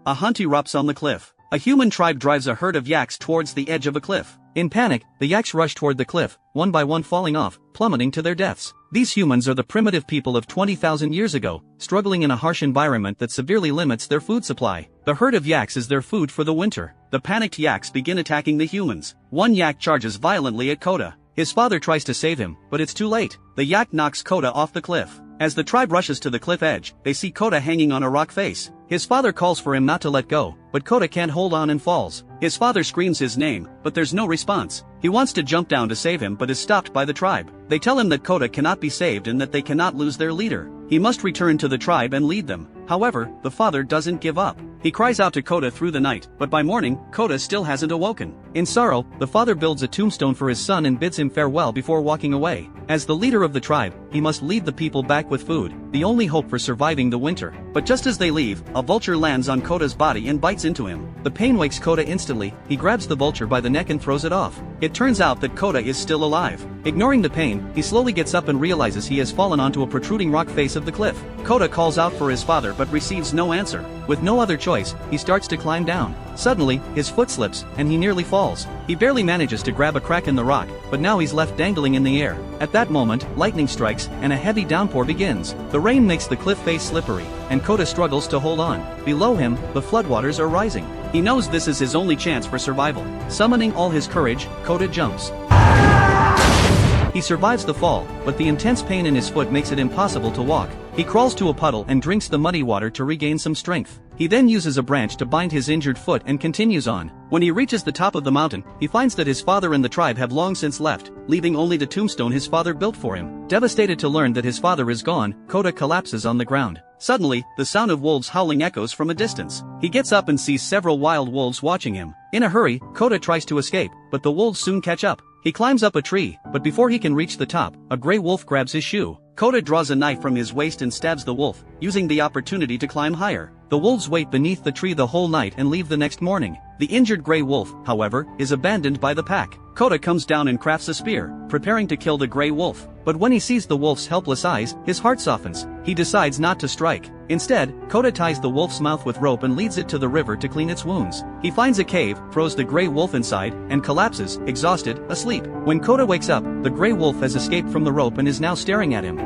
a hunt erupts on the cliff. A human tribe drives a herd of yaks towards the edge of a cliff. In panic, the yaks rush toward the cliff, one by one falling off, plummeting to their deaths. These humans are the primitive people of 20,000 years ago, struggling in a harsh environment that severely limits their food supply. The herd of yaks is their food for the winter. The panicked yaks begin attacking the humans. One yak charges violently at Kota. His father tries to save him, but it's too late. The yak knocks Kota off the cliff. As the tribe rushes to the cliff edge, they see Kota hanging on a rock face. His father calls for him not to let go, but Kota can't hold on and falls. His father screams his name, but there's no response. He wants to jump down to save him but is stopped by the tribe. They tell him that Kota cannot be saved and that they cannot lose their leader. He must return to the tribe and lead them. However, the father doesn't give up. He cries out to Kota through the night, but by morning, Kota still hasn't awoken. In sorrow, the father builds a tombstone for his son and bids him farewell before walking away. As the leader of the tribe, he must lead the people back with food, the only hope for surviving the winter. But just as they leave, a vulture lands on Kota's body and bites into him. The pain wakes Kota instantly. He grabs the vulture by the neck and throws it off. It turns out that Kota is still alive. Ignoring the pain, he slowly gets up and realizes he has fallen onto a protruding rock face of the cliff. Kota calls out for his father but receives no answer. With no other choice, he starts to climb down. Suddenly, his foot slips, and he nearly falls. He barely manages to grab a crack in the rock, but now he's left dangling in the air. At that moment, lightning strikes, and a heavy downpour begins. The rain makes the cliff face slippery, and Kota struggles to hold on. Below him, the floodwaters are rising. He knows this is his only chance for survival. Summoning all his courage, Kota jumps. He survives the fall, but the intense pain in his foot makes it impossible to walk. He crawls to a puddle and drinks the muddy water to regain some strength. He then uses a branch to bind his injured foot and continues on. When he reaches the top of the mountain, he finds that his father and the tribe have long since left, leaving only the tombstone his father built for him. Devastated to learn that his father is gone, Kota collapses on the ground. Suddenly, the sound of wolves howling echoes from a distance. He gets up and sees several wild wolves watching him. In a hurry, Kota tries to escape, but the wolves soon catch up. He climbs up a tree, but before he can reach the top, a gray wolf grabs his shoe. Kota draws a knife from his waist and stabs the wolf, using the opportunity to climb higher. The wolves wait beneath the tree the whole night and leave the next morning. The injured gray wolf, however, is abandoned by the pack. Kota comes down and crafts a spear, preparing to kill the gray wolf. But when he sees the wolf's helpless eyes, his heart softens. He decides not to strike. Instead, Kota ties the wolf's mouth with rope and leads it to the river to clean its wounds. He finds a cave, throws the gray wolf inside, and collapses, exhausted, asleep. When Kota wakes up, the gray wolf has escaped from the rope and is now staring at him.